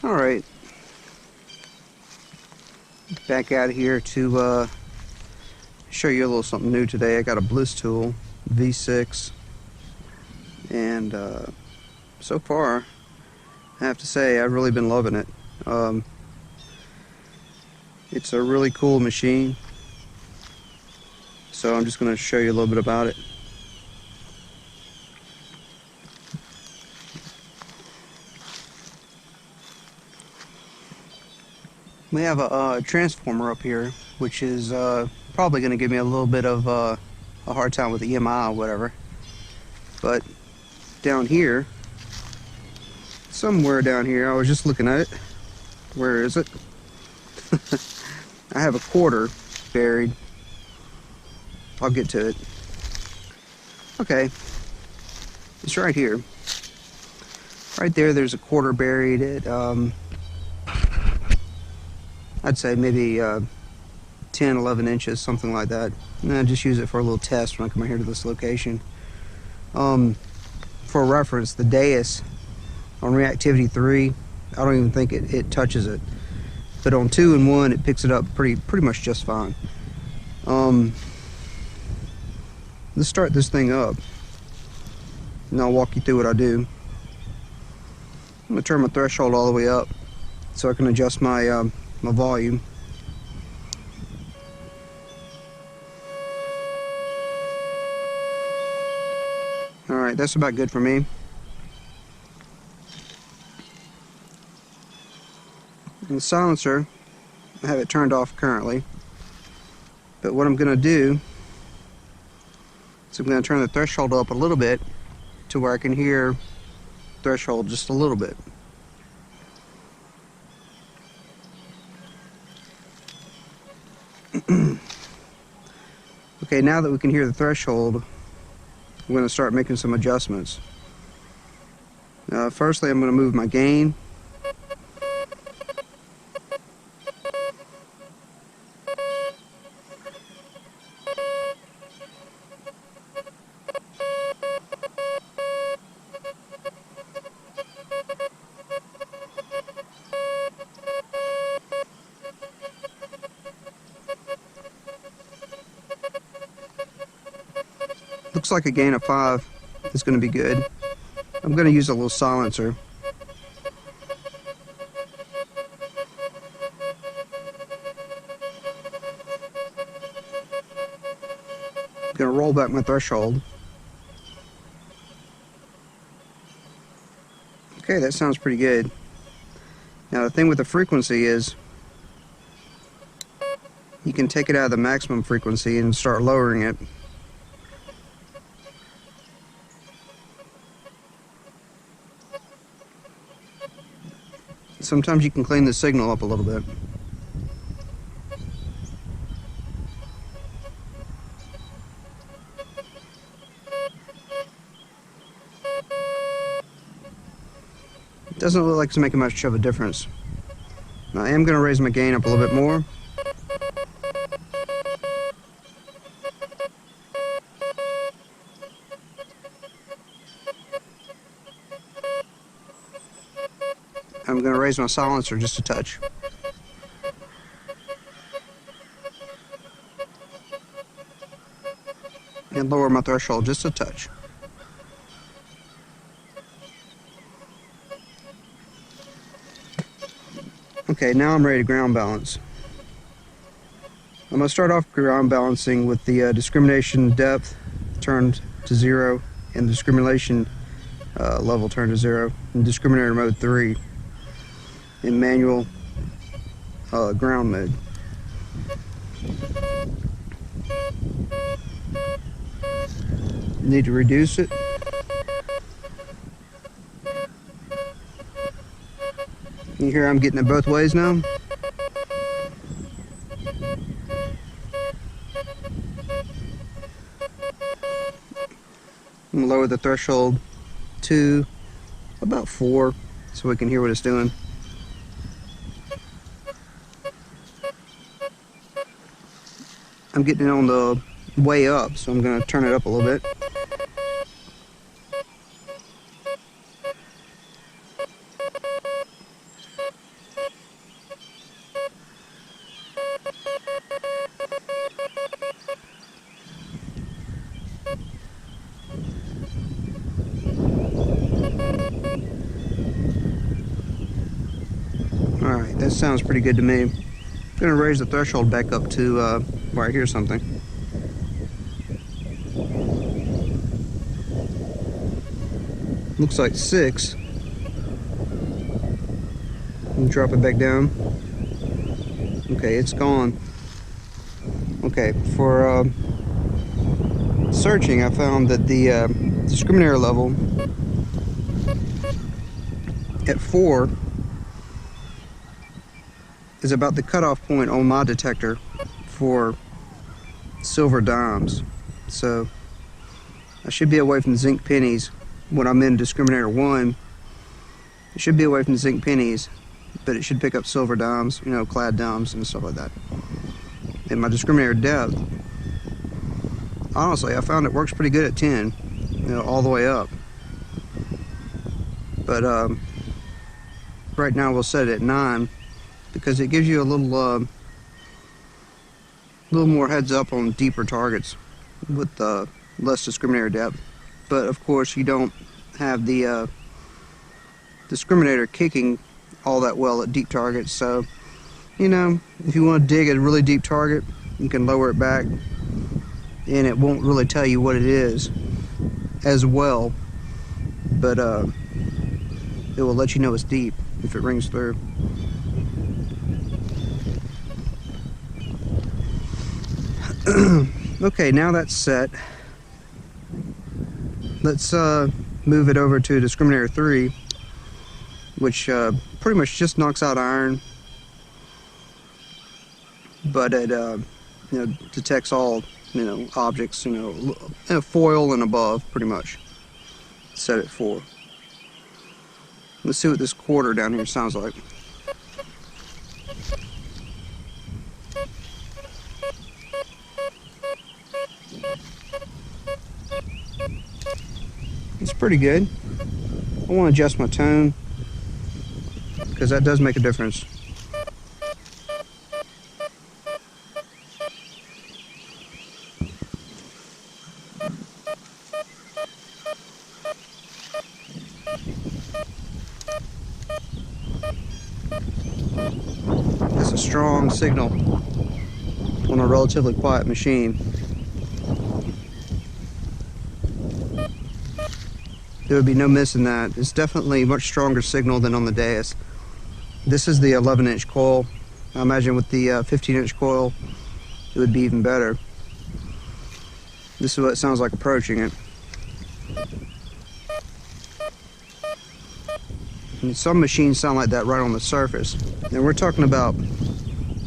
Alright, back out here to show you a little something new today. I got a Blisstool V6, and so far I have to say I've really been loving it. It's a really cool machine, so I'm just going to show you a little bit about it. We have a transformer up here, which is probably going to give me a little bit of a hard time with the EMI or whatever. But down here, somewhere down here, I was just looking at it. Where is it? I have a quarter buried. I'll get to it. Okay, it's right here. Right there, there's a quarter buried at I'd say maybe 10, 11 inches, something like that. And I just use it for a little test when I come here to this location. For reference, the dais on reactivity 3, I don't even think it touches it. But on 2 and 1, it picks it up pretty much just fine. Let's start this thing up, and I'll walk you through what I do. I'm going to turn my threshold all the way up so I can adjust my my volume. Alright, that's about good for me. And the silencer, I have it turned off currently. But what I'm going to do is I'm going to turn the threshold up a little bit to where I can hear threshold just a little bit. Okay, now that we can hear the threshold, I'm going to start making some adjustments. Firstly, I'm going to move my gain. Looks like a gain of 5 is going to be good. I'm going to use a little silencer. I'm going to roll back my threshold. Okay, that sounds pretty good. Now the thing with the frequency is you can take it out of the maximum frequency and start lowering it. Sometimes you can clean the signal up a little bit. It doesn't look like it's making much of a difference. Now, I am going to raise my gain up a little bit more. I'm going to raise my silencer just a touch. And lower my threshold just a touch. Okay, now I'm ready to ground balance. I'm going to start off ground balancing with the discrimination depth turned to 0 and the discrimination level turned to 0 in discriminator mode 3 in manual ground mode. Need to reduce it. You hear I'm getting it both ways now. I'm going to lower the threshold to about 4 so we can hear what it's doing. I'm getting it on the way up, so I'm going to turn it up a little bit. That sounds pretty good to me. I'm gonna raise the threshold back up to where I hear something. Looks like 6. And drop it back down. Okay, it's gone. Okay, for searching, I found that the discriminator level at 4 is about the cutoff point on my detector for silver dimes. So I should be away from zinc pennies when I'm in discriminator 1. It should be away from zinc pennies, but it should pick up silver dimes, you know, clad dimes and stuff like that. And my discriminator depth, honestly, I found it works pretty good at 10, you know, all the way up. But right now we'll set it at 9 because it gives you a little more heads up on deeper targets with less discriminator depth. But of course, you don't have the discriminator kicking all that well at deep targets. So, you know, if you want to dig at a really deep target, you can lower it back, and it won't really tell you what it is as well. But it will let you know it's deep if it rings through. Okay, now that's set. Let's move it over to discriminator 3, which pretty much just knocks out iron, but it you know, detects all, you know, objects, you know, foil and above, pretty much. Set at 4. Let's see what this quarter down here sounds like. It's pretty good. I want to adjust my tone because that does make a difference. That's a strong signal on a relatively quiet machine. There would be no missing that. It's definitely a much stronger signal than on the dais. This is the 11-inch coil. I imagine with the 15-inch coil, it would be even better. This is what it sounds like approaching it. And some machines sound like that right on the surface. And we're talking about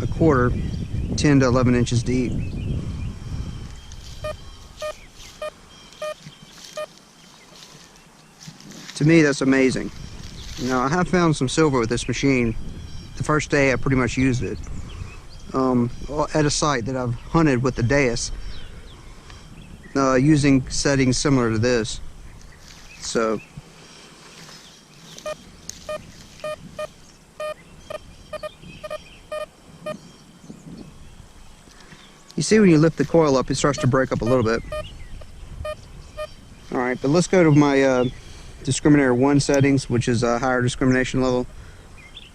a quarter, 10 to 11 inches deep. To me, that's amazing. Now, I have found some silver with this machine. The first day I pretty much used it at a site that I've hunted with the dais, using settings similar to this. So you see when you lift the coil up, it starts to break up a little bit. Alright, but let's go to my discriminator 1 settings, which is a higher discrimination level,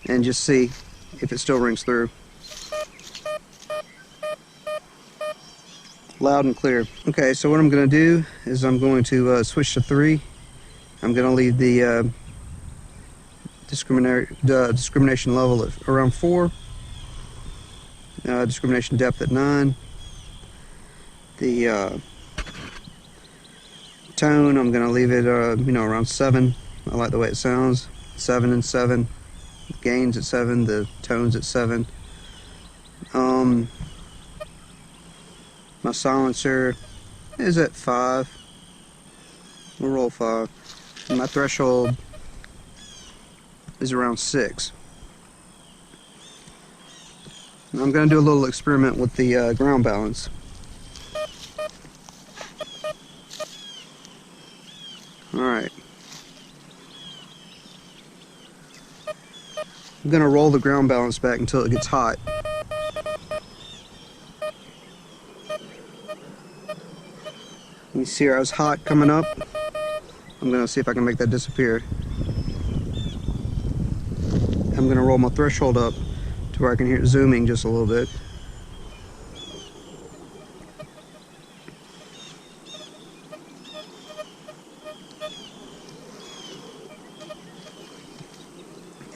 and just see if it still rings through. Loud and clear. Okay, so what I'm going to do is I'm going to switch to 3. I'm going to leave the discrimination level at around 4. Discrimination depth at 9. The tone, I'm going to leave it you know, around 7. I like the way it sounds. 7 and 7. Gains at 7. The tones at 7. My silencer is at 5. We'll roll 5. And my threshold is around 6. And I'm going to do a little experiment with the ground balance. Alright. I'm going to roll the ground balance back until it gets hot. You see how it's hot coming up? I'm going to see if I can make that disappear. I'm going to roll my threshold up to where I can hear it zooming just a little bit.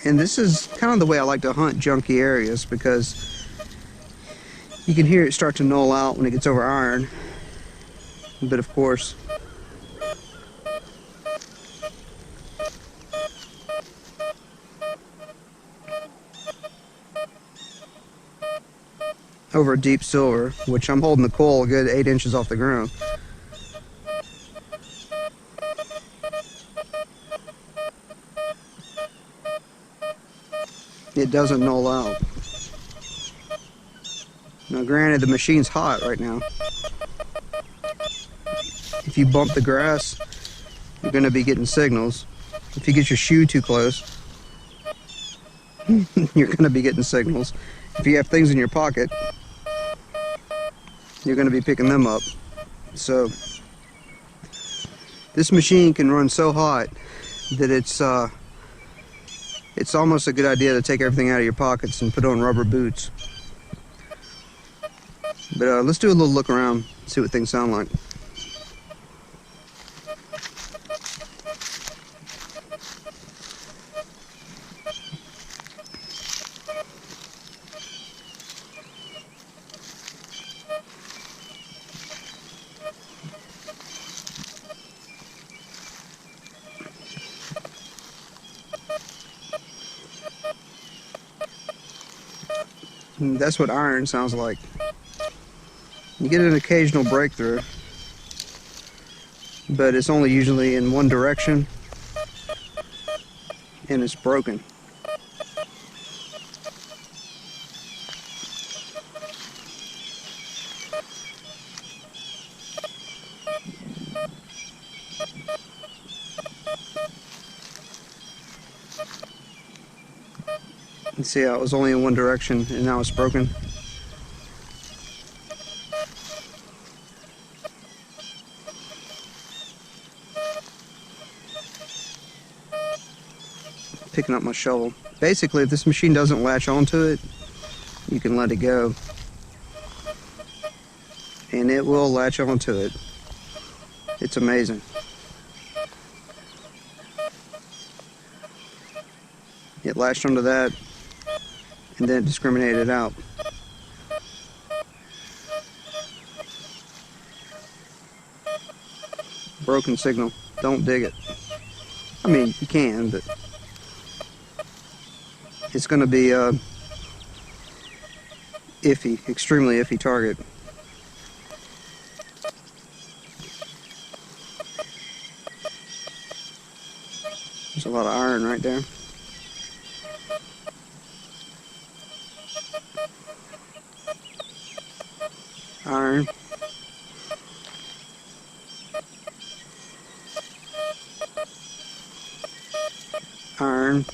And this is kind of the way I like to hunt junky areas, because you can hear it start to null out when it gets over iron. But of course, over a deep silver, which I'm holding the coil a good 8 inches off the ground. It doesn't null out. Now granted, the machine's hot right now. If you bump the grass, you're going to be getting signals. If you get your shoe too close, you're going to be getting signals. If you have things in your pocket, you're going to be picking them up. So this machine can run so hot that it's almost a good idea to take everything out of your pockets and put on rubber boots. But let's do a little look around, see what things sound like. And that's what iron sounds like. You get an occasional breakthrough, but it's only usually in one direction, and it's broken. You see how it was only in one direction and now it's broken? Picking up my shovel. Basically, if this machine doesn't latch onto it, you can let it go. And it will latch onto it. It's amazing. It latched onto that and then discriminated out. Broken signal. Don't dig it. I mean, you can, but it's going to be iffy, extremely iffy target. There's a lot of iron right there. Iron. Iron.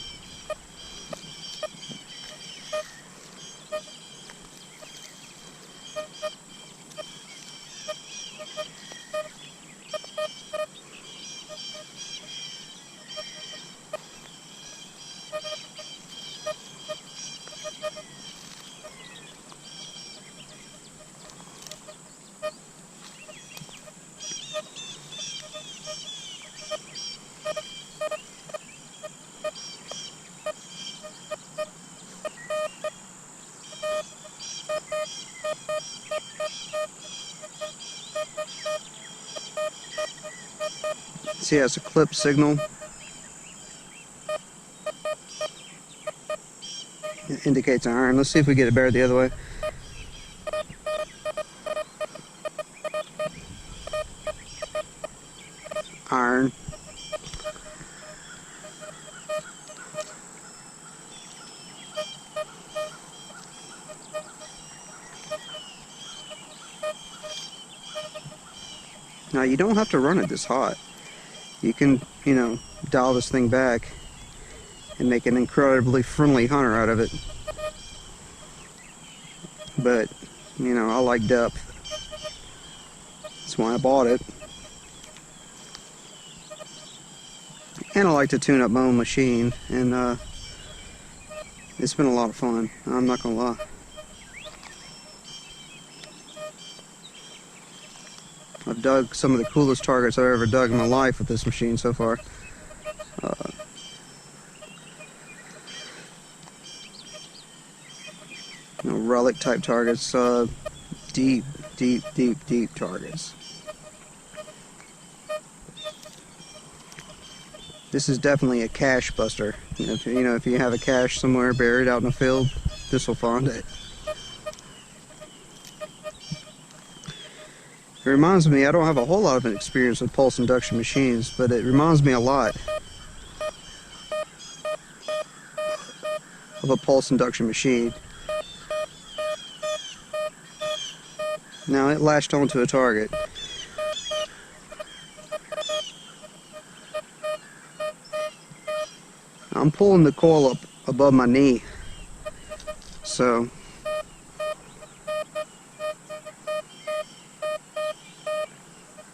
See, it's a clip signal. It indicates iron. Let's see if we get it better the other way. Iron. Now, you don't have to run it this hot. You can, dial this thing back and make an incredibly friendly hunter out of it. But, I like depth. That's why I bought it. And I like to tune up my own machine. And It's been a lot of fun, I'm not gonna lie. I've dug some of the coolest targets I've ever dug in my life with this machine so far. You know, relic type targets, deep targets. This is definitely a cache buster. If you have a cache somewhere buried out in the field, this will find it. It reminds me, I don't have a whole lot of experience with pulse induction machines, but it reminds me a lot of a pulse induction machine. Now it latched onto a target. I'm pulling the coil up above my knee, so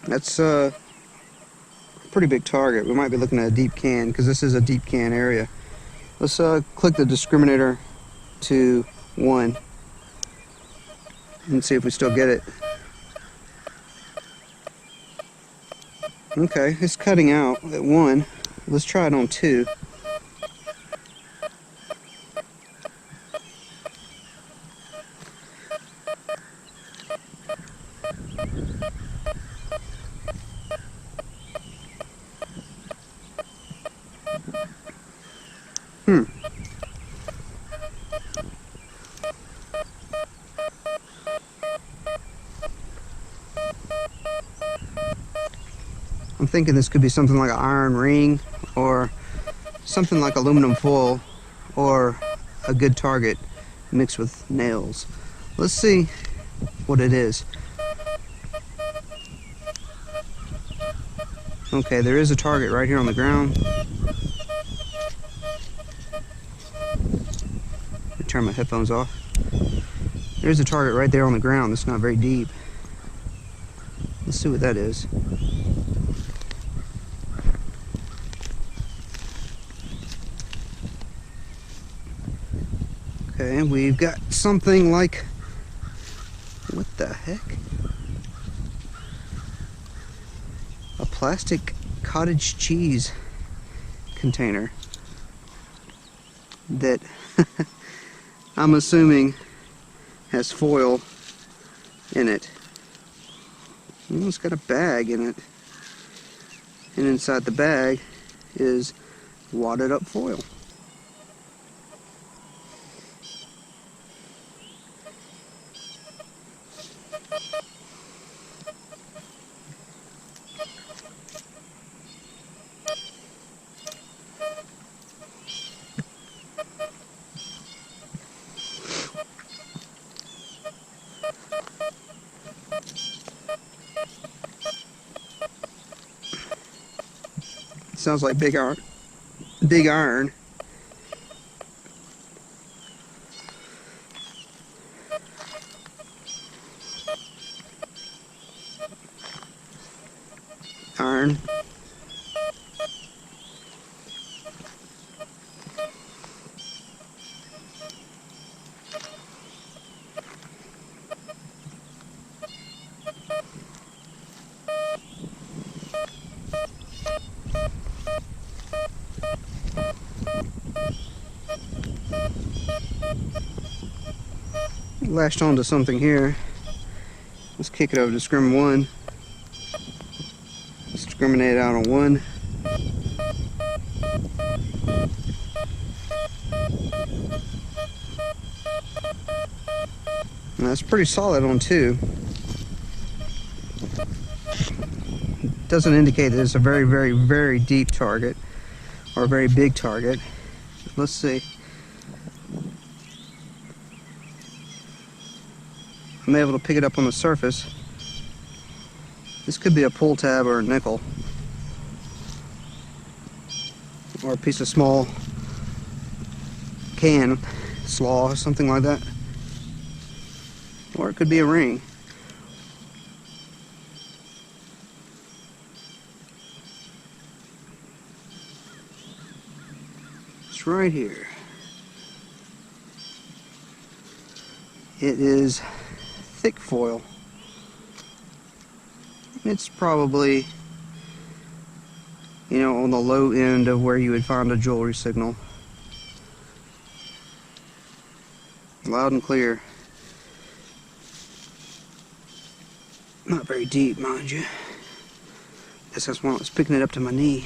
that's a pretty big target. We might be looking at a deep can, because this is a deep can area. Let's click the discriminator to 1 and see if we still get it. Okay, it's cutting out at 1. Let's try it on 2. I'm thinking this could be something like an iron ring, or something like aluminum foil, or a good target mixed with nails. Let's see what it is. Okay, there is a target right here on the ground. Let me turn my headphones off. There's a target right there on the ground that's not very deep. Let's see what that is. Okay, we've got something like, what the heck? A plastic cottage cheese container that I'm assuming has foil in it. Oh, it's got a bag in it, and inside the bag is wadded up foil. Sounds like big iron. Big iron. Iron. Lashed onto something here. Let's kick it over to discrim 1. Let's discriminate out on 1. And that's pretty solid on 2. Doesn't indicate that it's a very deep target or a very big target. Let's see. I'm able to pick it up on the surface. This could be a pull tab or a nickel, or a piece of small can, slaw, or something like that. Or it could be a ring. It's right here. It is thick foil. It's probably, you know, on the low end of where you would find a jewelry signal. Loud and clear. Not very deep, mind you. Guess that's why I was picking it up to my knee.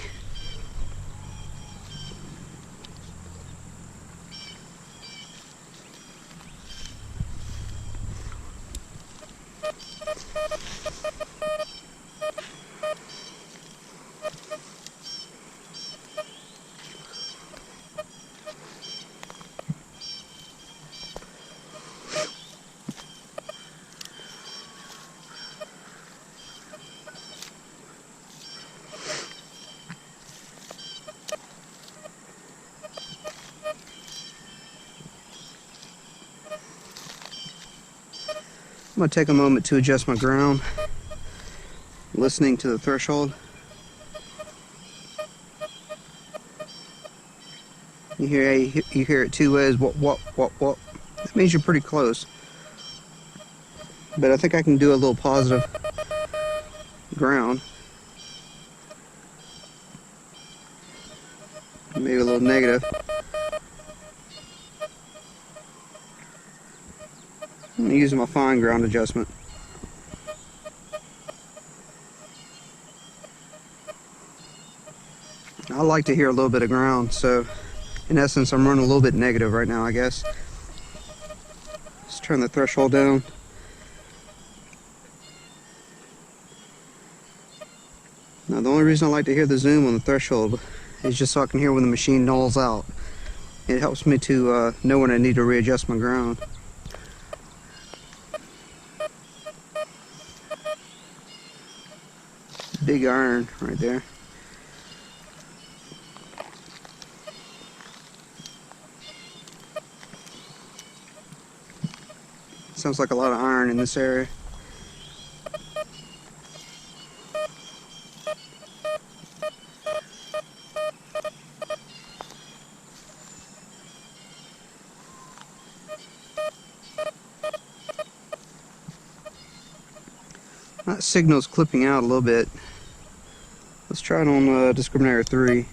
I'm going to take a moment to adjust my ground, listening to the threshold. You hear it two ways, what. That means you're pretty close. But I think I can do a little positive ground. Maybe a little negative. I'm using my fine ground adjustment. I like to hear a little bit of ground, so in essence I'm running a little bit negative right now, I guess. Let's turn the threshold down. Now the only reason I like to hear the zoom on the threshold is just so I can hear when the machine nulls out. It helps me to know when I need to readjust my ground. Big iron right there. Sounds like a lot of iron in this area. That signal's clipping out a little bit. Let's try it on discriminator 3.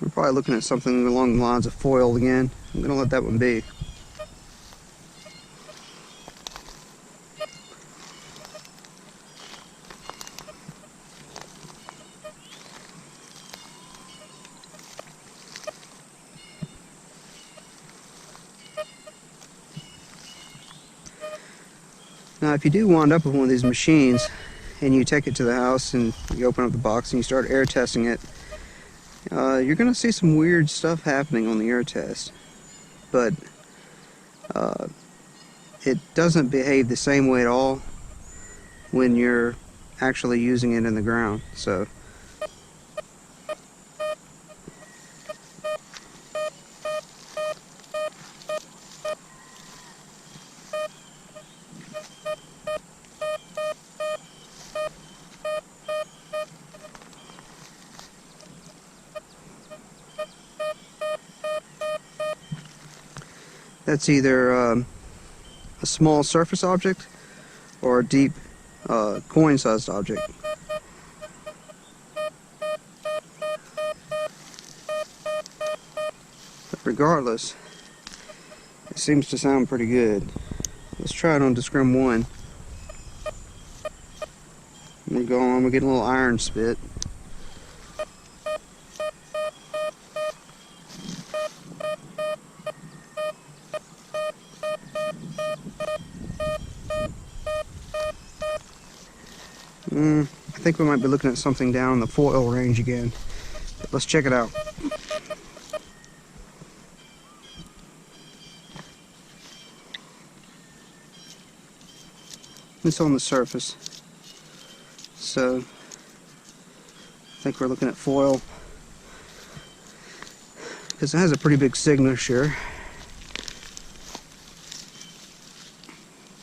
We're probably looking at something along the lines of foil again. I'm going to let that one be. Now if you do wind up with one of these machines and you take it to the house and you open up the box and you start air testing it, you're going to see some weird stuff happening on the air test. But it doesn't behave the same way at all when you're actually using it in the ground. So that's either a small surface object or a deep coin-sized object. But regardless, it seems to sound pretty good. Let's try it on Discrim 1. We're going, we're getting a little iron spit. I think we might be looking at something down in the foil range again. But let's check it out. It's on the surface. So I think we're looking at foil, because it has a pretty big signature.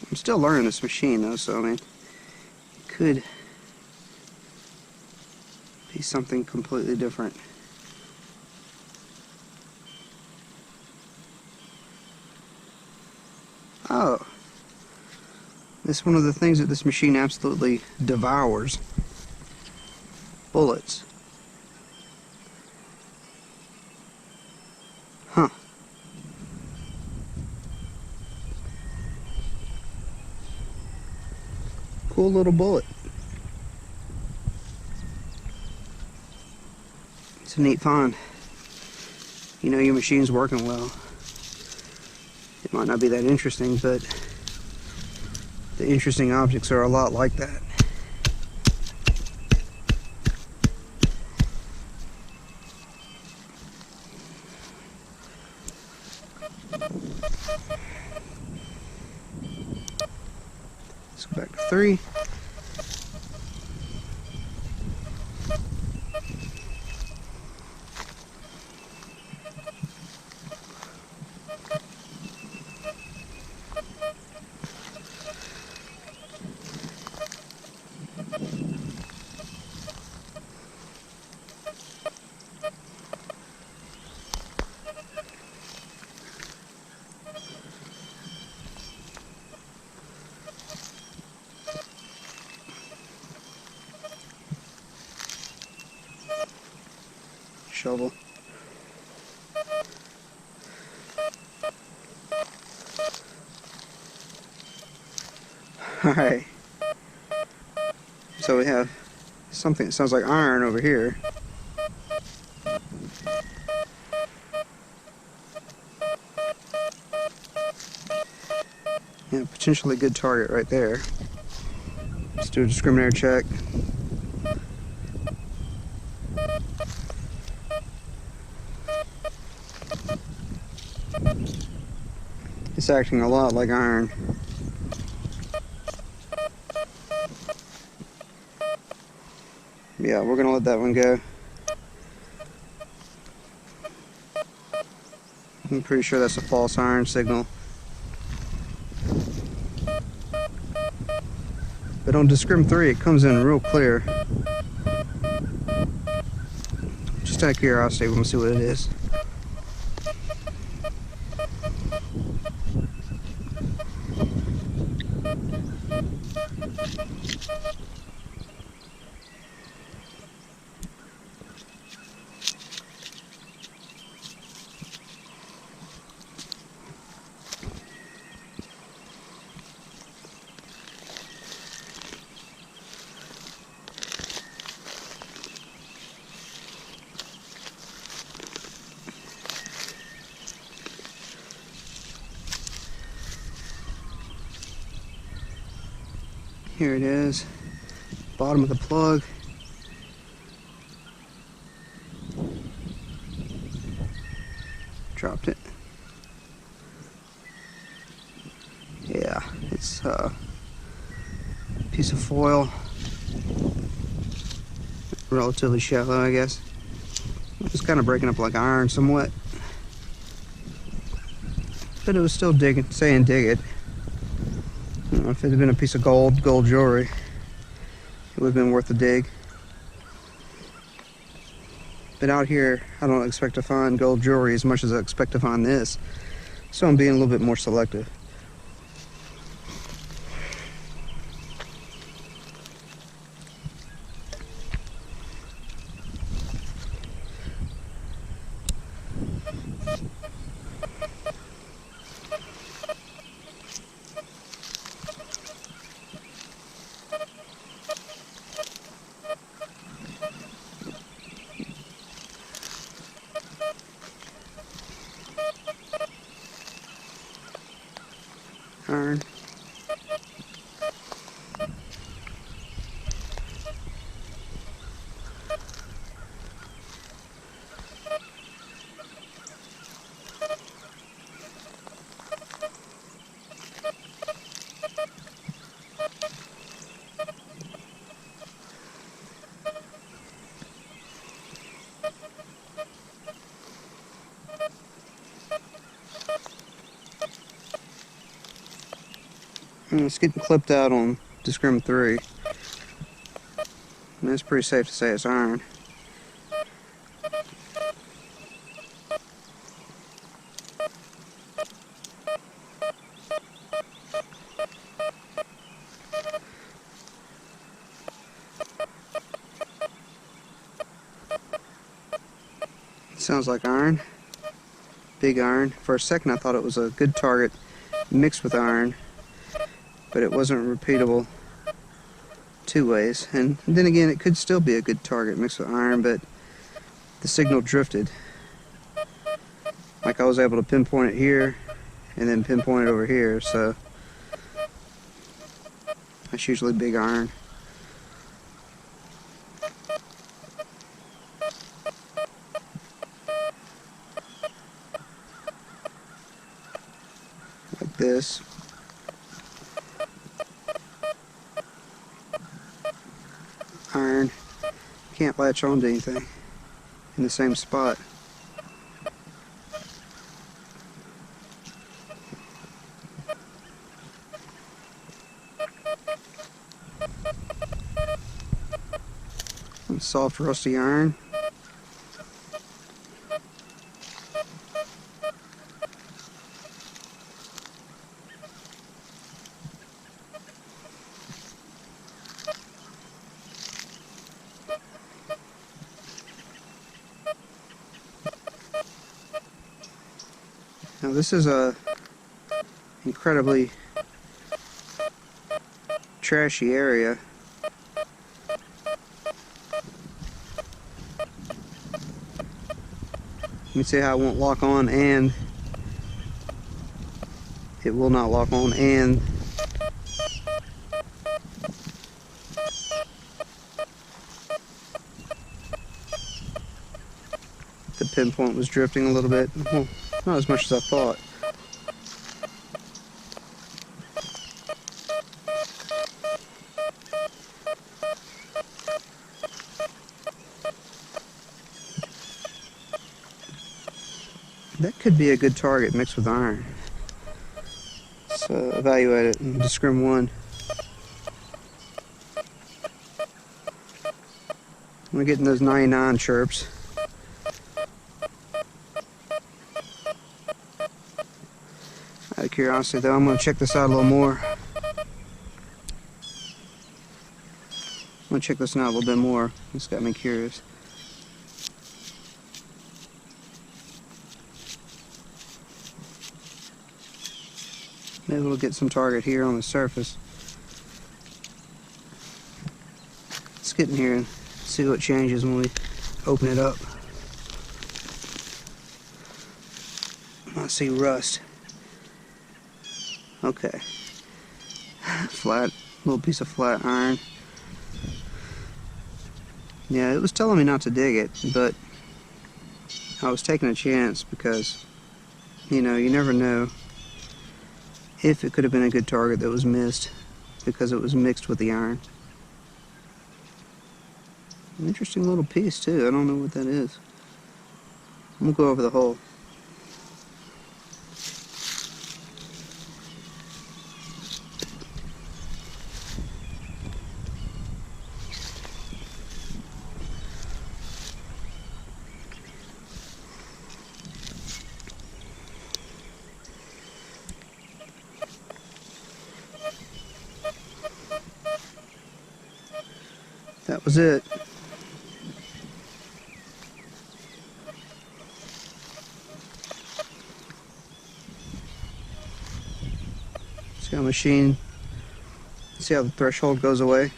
I'm still learning this machine though, so I mean, could be something completely different. Oh, this is one of the things that this machine absolutely devours. Bullets. Huh. Cool little bullet. It's a neat find. You know your machine's working well. It might not be that interesting, but the interesting objects are a lot like that. Let's go back to 3. Shovel. Alright. So we have something that sounds like iron over here. Yeah, potentially good target right there. Let's do a discriminator check. It's acting a lot like iron. Yeah, we're gonna let that one go. I'm pretty sure that's a false iron signal. But on Discrim 3 it comes in real clear. Just out of curiosity, we're gonna see what it is. Here it is, bottom of the plug. Dropped it. Yeah, it's a piece of foil, relatively shallow, I guess. It's kind of breaking up like iron somewhat, but it was still digging, saying dig it. If it had been a piece of gold jewelry, it would have been worth the dig. But out here, I don't expect to find gold jewelry as much as I expect to find this. So I'm being a little bit more selective. Iron. It's getting clipped out on Discrim 3. And it's pretty safe to say it's iron. Sounds like iron. Big iron. For a second I thought it was a good target mixed with iron, but it wasn't repeatable two ways. And then again, it could still be a good target mixed with iron, but the signal drifted. Like I was able to pinpoint it here and then pinpoint it over here, so that's usually big iron. Like this. Iron. Can't latch onto anything in the same spot. Soft rusty iron. Now this is a incredibly trashy area. You can see how it won't lock on, and it will not lock on, and the pinpoint was drifting a little bit. Well, not as much as I thought. That could be a good target mixed with iron. So evaluate it in Discrim 1. I'm getting those 99 chirps. Out of curiosity though, I'm going to check this out a little more. I'm going to check this out a little bit more. This got me curious. Maybe we'll get some target here on the surface. Let's get in here and see what changes when we open it up. I see rust. Okay. Flat, little piece of flat iron. Yeah, it was telling me not to dig it, but I was taking a chance because, you know, you never know if it could have been a good target that was missed because it was mixed with the iron. An interesting little piece too. I don't know what that is. I'm gonna go over the hole. That was it. See how machine, see how the threshold goes away?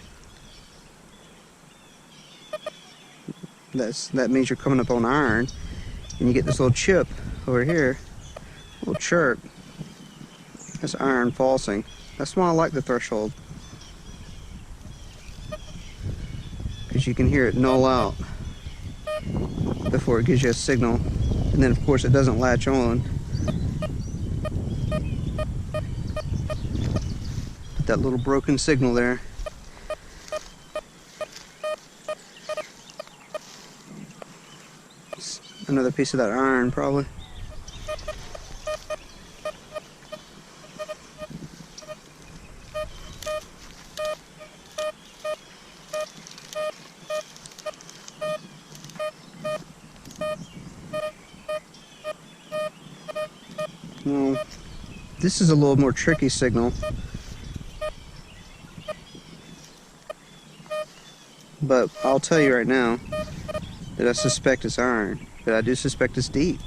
That means you're coming up on iron, and you get this little chip over here, little chirp. That's iron falsing. That's why I like the threshold, because you can hear it null out before it gives you a signal, and then of course it doesn't latch on. Put that little broken signal there. It's another piece of that iron probably. Well, this is a little more tricky signal, but I'll tell you right now that I suspect it's iron, but but I do suspect it's deep.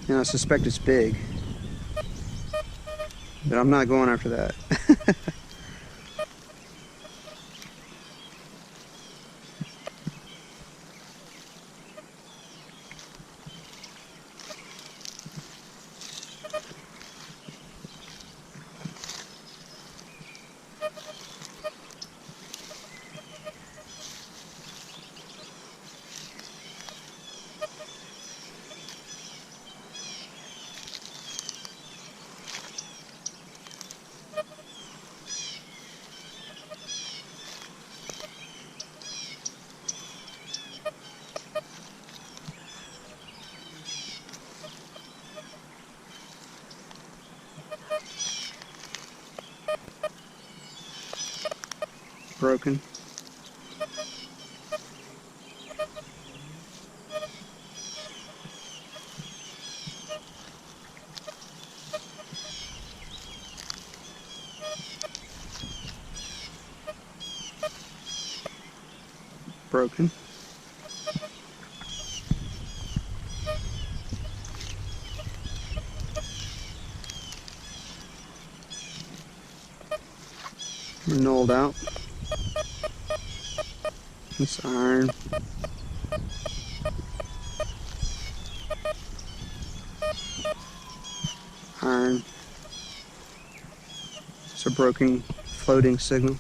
And I suspect it's big. But I'm not going after that. Broken. Broken. Nulled out. It's iron. Iron. It's a broken floating signal.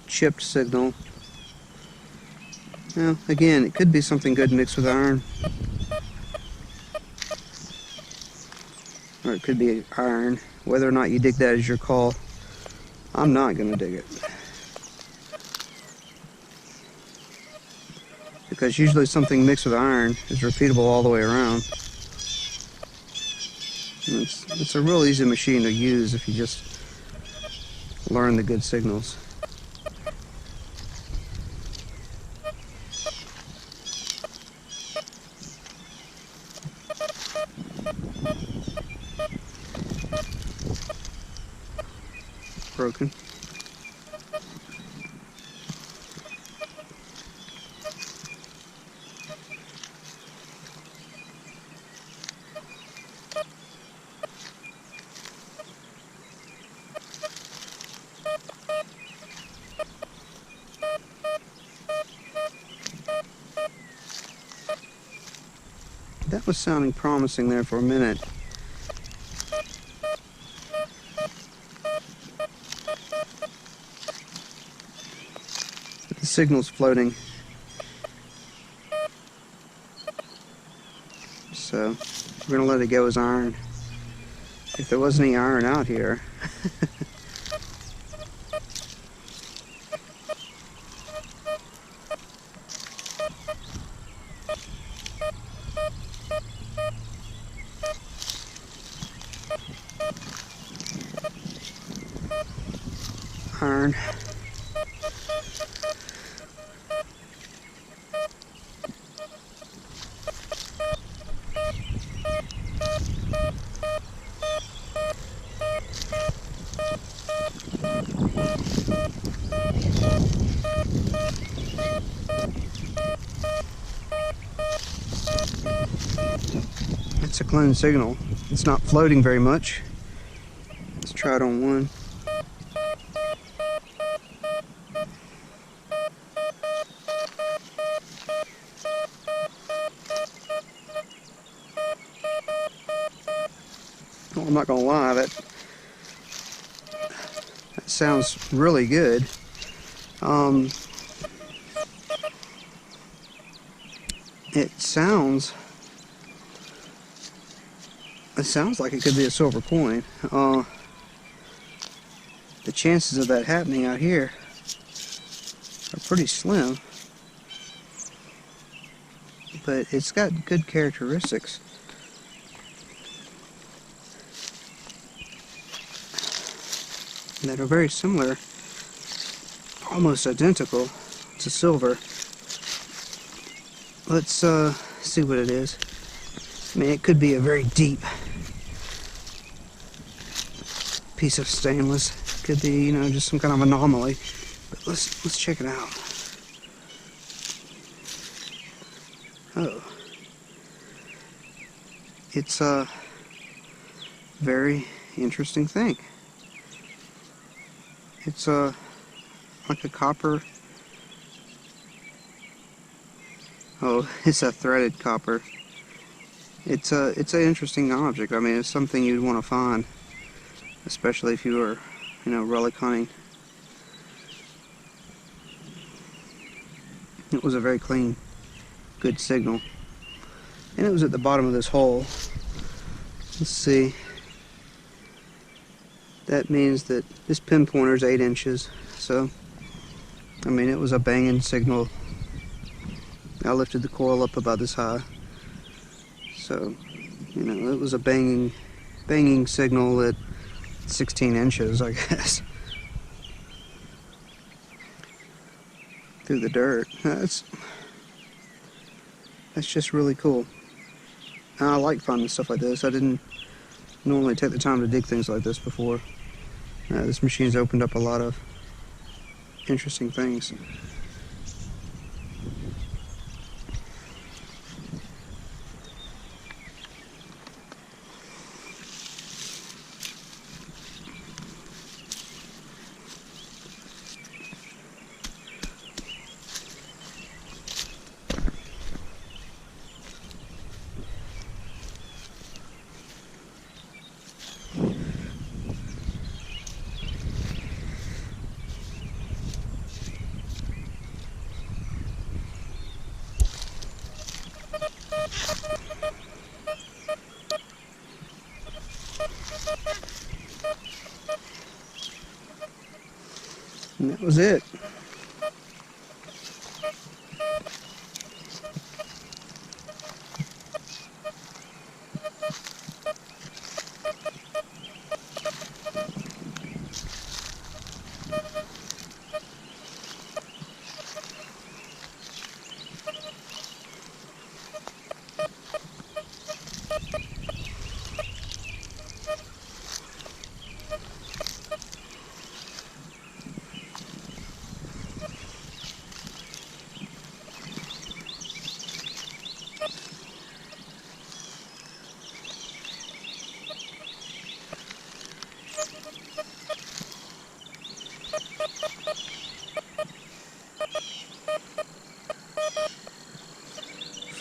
Chipped signal. Well, again, it could be something good mixed with iron. Or it could be iron. Whether or not you dig that is your call. I'm not going to dig it. Because usually something mixed with iron is repeatable all the way around. And it's a real easy machine to use if you just learn the good signals. Broken. That was sounding promising there for a minute. The signal's floating. So we're going to let it go as iron. If there wasn't any iron out here. Iron. It's a clone signal. It's not floating very much. Let's try it on one. Well, I'm not gonna lie, that sounds really good. It sounds like it could be a silver coin. The chances of that happening out here are pretty slim, but it's got good characteristics. that are very similar. almost identical to silver. Let's see what it is. I mean, it could be a very deep piece of stainless. Could be, you know, just some kind of anomaly. But let's check it out. Oh, it's a very interesting thing. It's like a copper. Oh, it's a threaded copper. It's an interesting object. I mean, it's something you'd want to find, especially if you were, you know, relic hunting. It was a very clean, good signal. And it was at the bottom of this hole. Let's see. That means that this pin pointer is 8 inches. So, I mean, it was a banging signal. I lifted the coil up about this high. So, you know, it was a banging signal at 16 inches, I guess. Through the dirt. That's just really cool. I like finding stuff like this. I didn't normally take the time to dig things like this before. This machine's opened up a lot of interesting things. And that was it.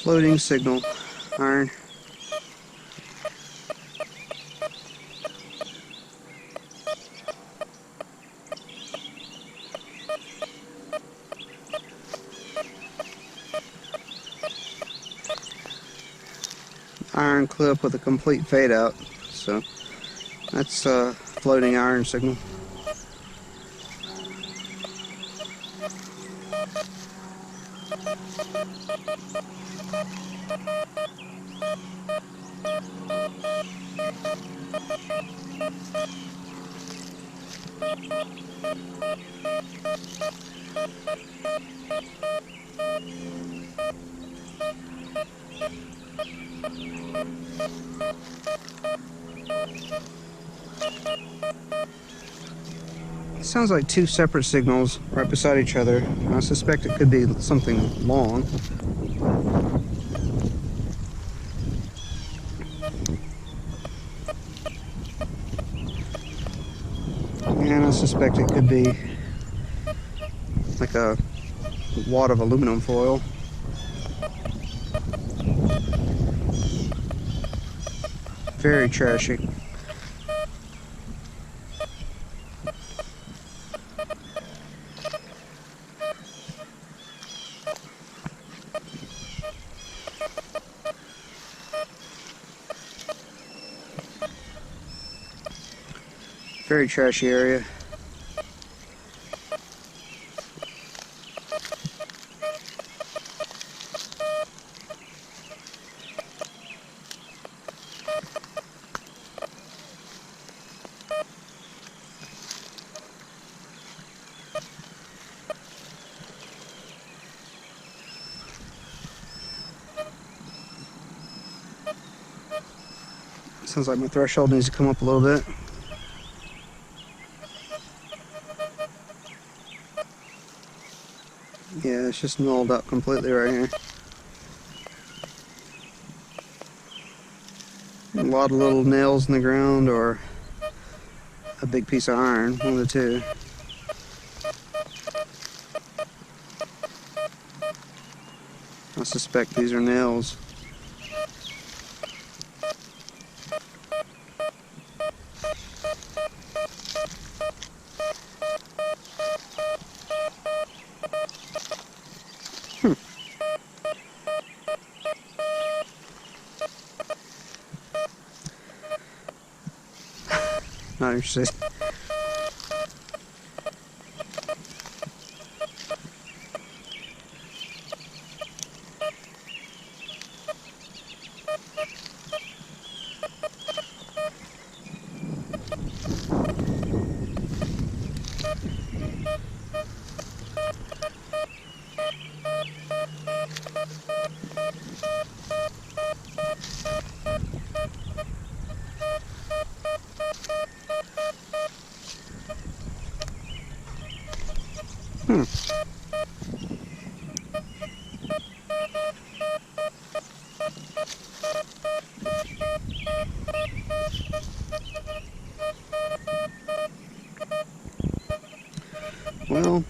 Floating signal iron. Iron clip with a complete fade out. So that's a floating iron signal. It sounds like two separate signals right beside each other. I suspect it could be something long. And I suspect it could be like a wad of aluminum foil. Very trashy. Very trashy area. Sounds like my threshold needs to come up a little bit. Yeah, it's just nulled up completely right here. A lot of little nails in the ground or a big piece of iron, one of the two. I suspect these are nails. Not interested. Well,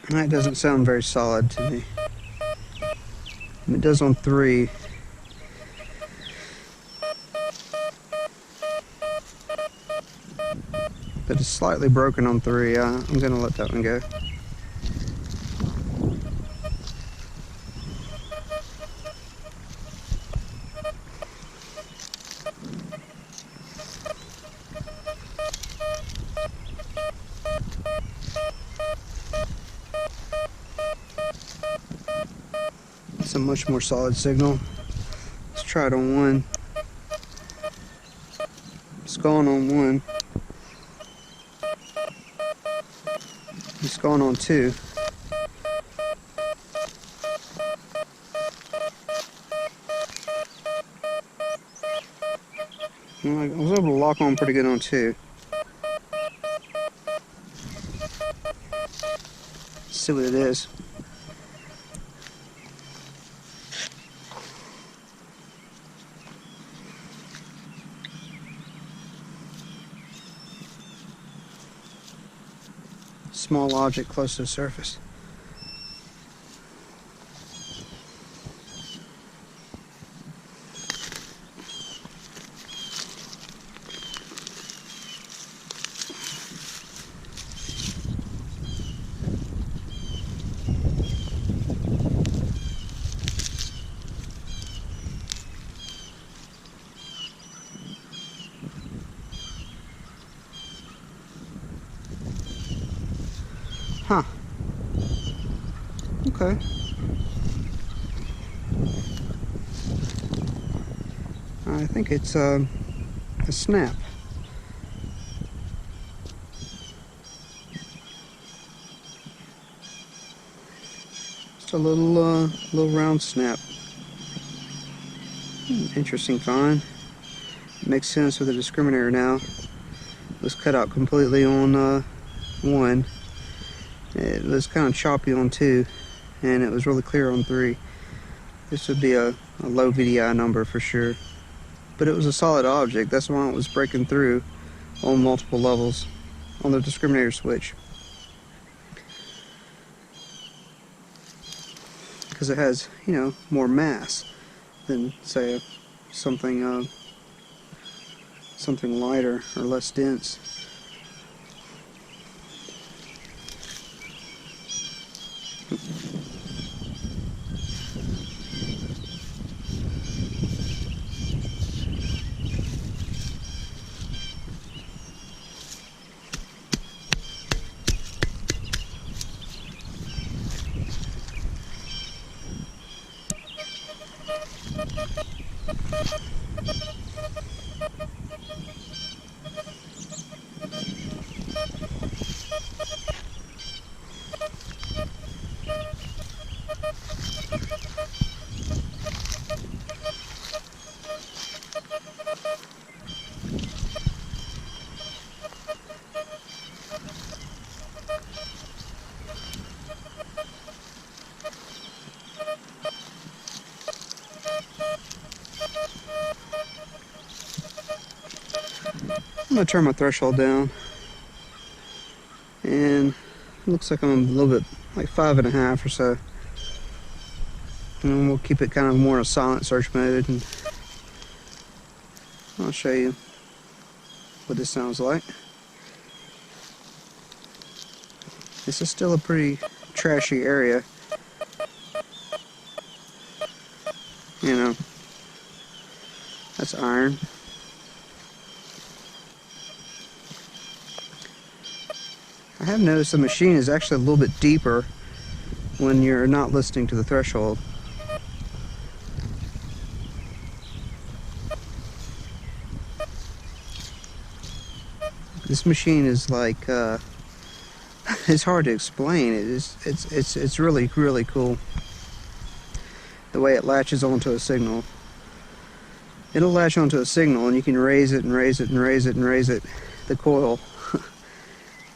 that doesn't sound very solid to me. It does on 3. But it's slightly broken on 3. I'm gonna let that one go. It's a much more solid signal. Let's try it on 1. It's gone on 1. It's gone on 2. Well, I was able to lock on pretty good on 2. Let's see what it is. Small object close to the surface. Huh. Okay. I think it's a snap. Just a little round snap. Interesting find. Makes sense with the discriminator now. It was cut out completely on 1. It was kind of choppy on 2, and it was really clear on 3. This would be a low VDI number for sure. But it was a solid object. That's why it was breaking through on multiple levels on the discriminator switch. Because it has, you know, more mass than, say, something lighter or less dense. I'm going to turn my threshold down. And it looks like I'm a little bit, like 5.5 or so. And we'll keep it kind of more in a silent search mode, and I'll show you what this sounds like. This is still a pretty trashy area. You know, that's iron. I have noticed the machine is actually a little bit deeper when you're not listening to the threshold. This machine is like, it's hard to explain. It's really, really cool. The way it latches onto a signal. It'll latch onto a signal and you can raise it and raise it and raise it and raise it, the coil.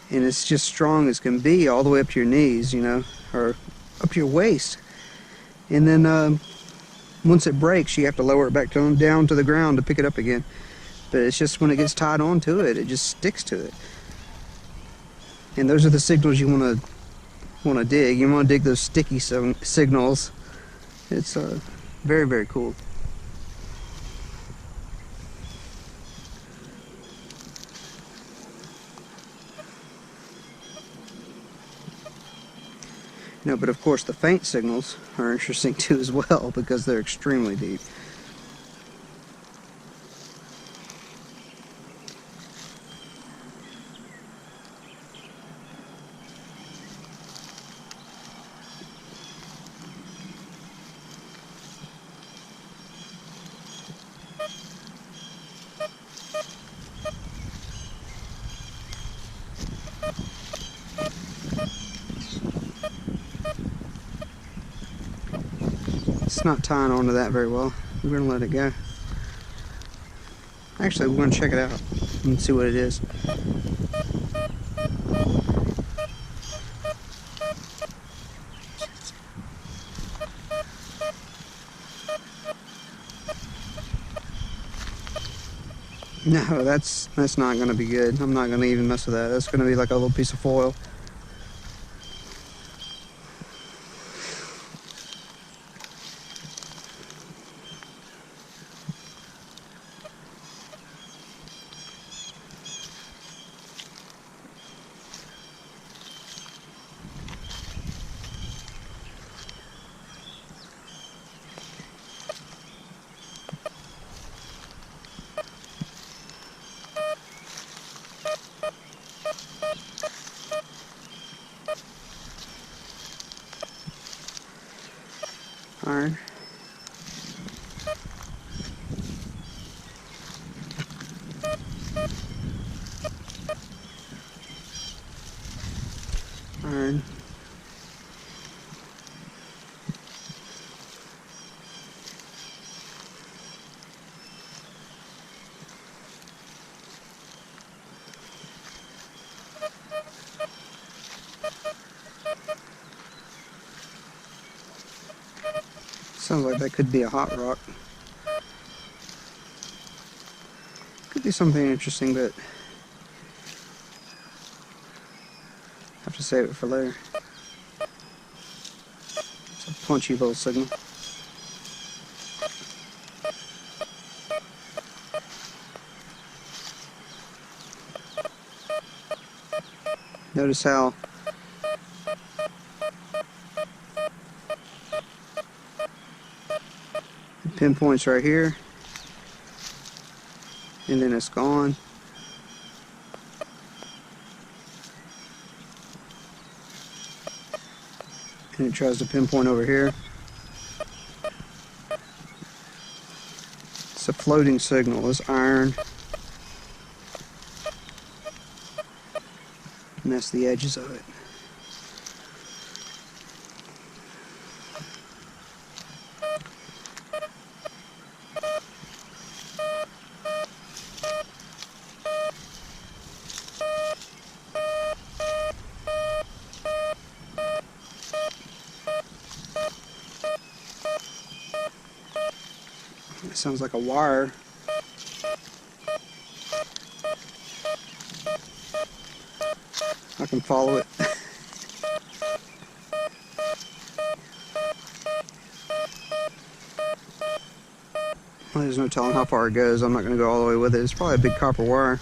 And it's just strong as can be all the way up to your knees, you know, or up to your waist. And then once it breaks, you have to lower it back down to the ground to pick it up again. But it's just when it gets tied onto it, it just sticks to it. And those are the signals you want to dig. You want to dig those sticky signals. It's very, very cool. No, but of course the faint signals are interesting too as well because they're extremely deep. It's not tying onto that very well. We're going to let it go. Actually, we're going to check it out and see what it is. No, that's not going to be good. I'm not going to even mess with that. That's going to be like a little piece of foil. Iron. Iron. Sounds like that could be a hot rock. Could be something interesting, but have to save it for later. It's a punchy little signal. Notice how it pinpoints right here, and then it's gone. And it tries to pinpoint over here. It's a floating signal. It's iron. And that's the edges of it. It sounds like a wire. I can follow it. Well, there's no telling how far it goes. I'm not going to go all the way with it. It's probably a big copper wire.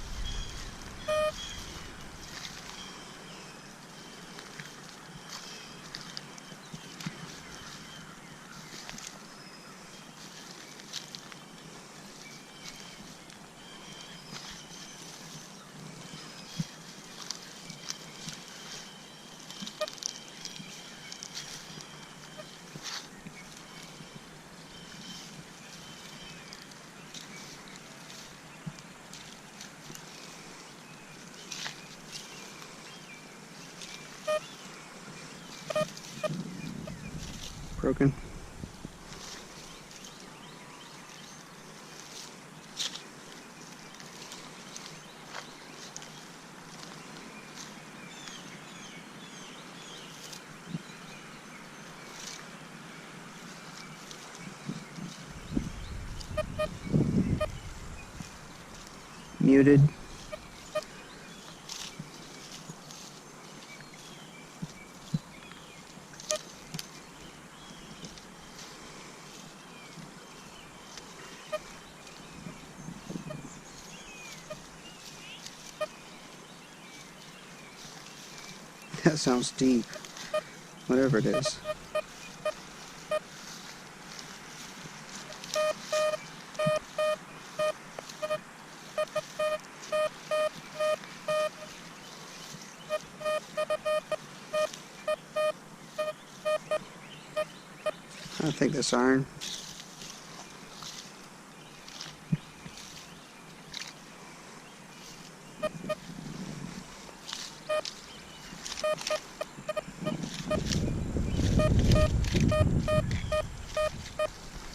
Broken. Muted. That sounds deep. Whatever it is. I think that's iron.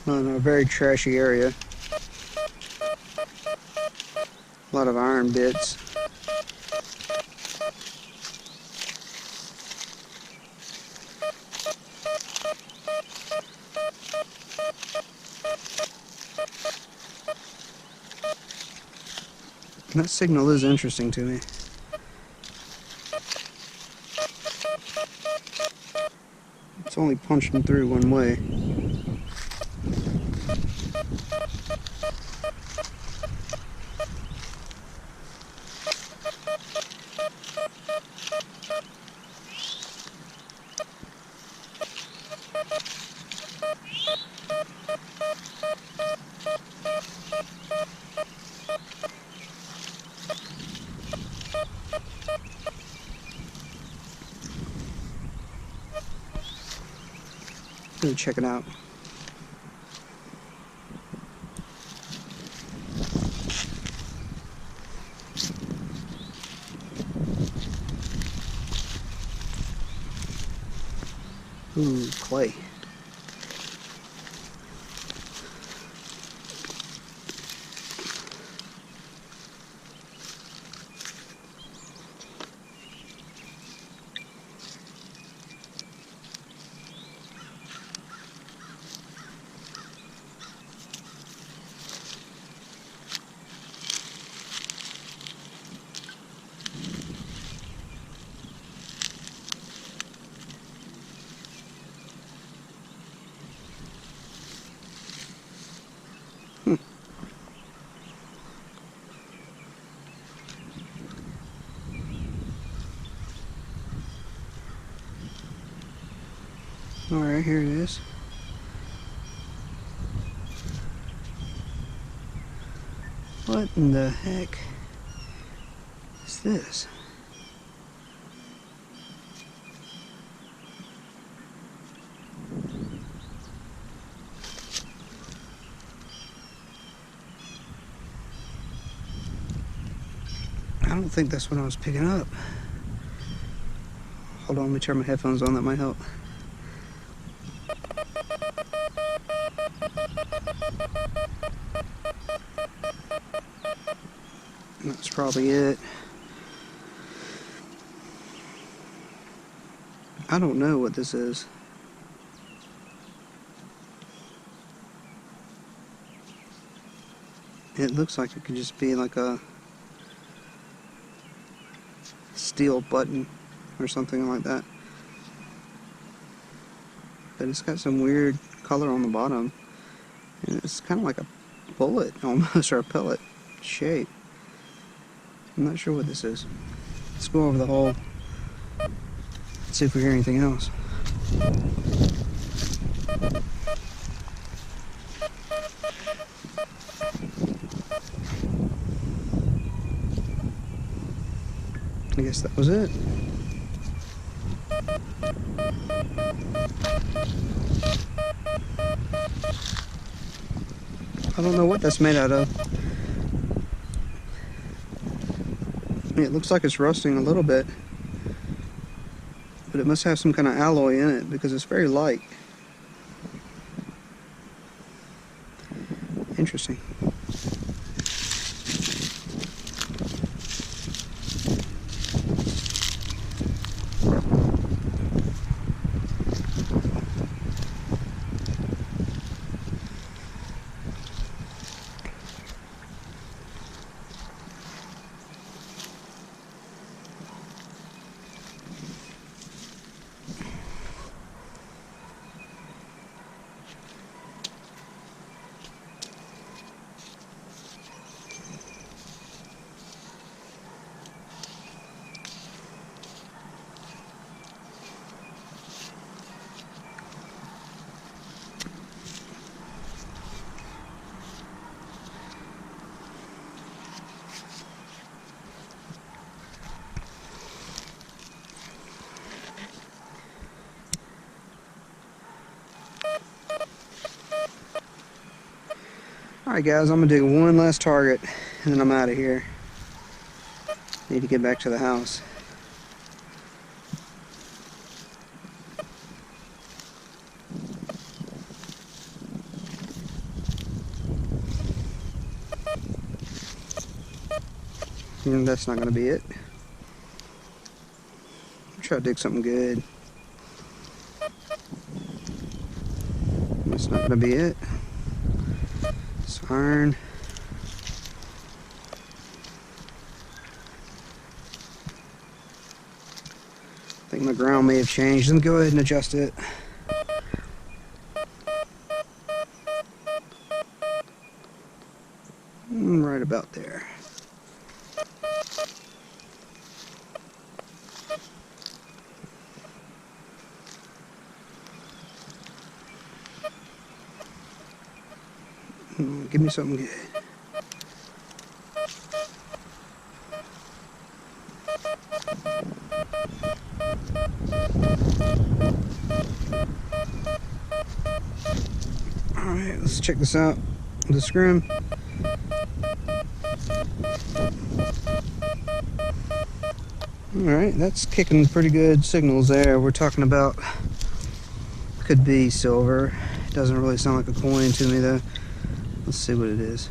Well, in a very trashy area. A lot of iron bits. That signal is interesting to me. It's only punching through one way. Go check it out. Ooh, clay. Alright, here it is. What in the heck is this? I don't think that's what I was picking up. Hold on, let me turn my headphones on, that might help. That's probably it. I don't know what this is. It looks like it could just be like a steel button or something like that. But it's got some weird color on the bottom, and it's kind of like a bullet almost, or a pellet shape. I'm not sure what this is. Let's go over the hole, see if we hear anything else. I guess that was it. I don't know what that's made out of. I mean, it looks like it's rusting a little bit, but it must have some kind of alloy in it because it's very light. Interesting. Alright guys, I'm going to dig one last target and then I'm out of here. Need to get back to the house. And that's not going to be it. I'll try to dig something good. That's not going to be it. It's iron. I think my ground may have changed. Let me go ahead and adjust it. Right about there. Give me something good. Alright, let's check this out. The scrim. Alright, that's kicking pretty good signals there. We're talking about, could be silver. It doesn't really sound like a coin to me though. Let's see what it is.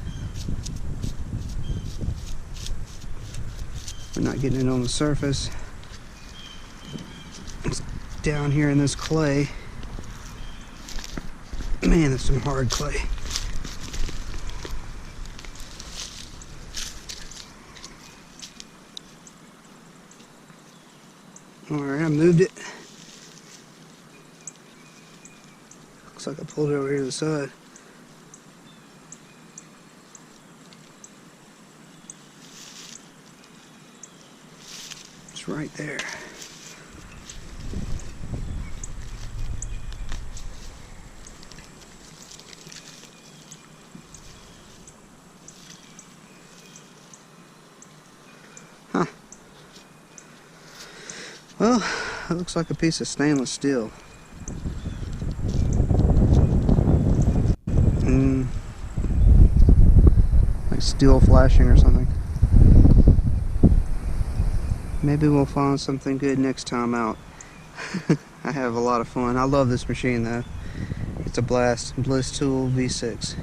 We're not getting it on the surface. It's down here in this clay. Man, that's some hard clay. Alright, I moved it. Looks like I pulled it over here to the side. It's right there. Huh. Well, it looks like a piece of stainless steel. Like steel flashing or something. Maybe we'll find something good next time out. I have a lot of fun. I love this machine though. It's a blast. Blisstool V6.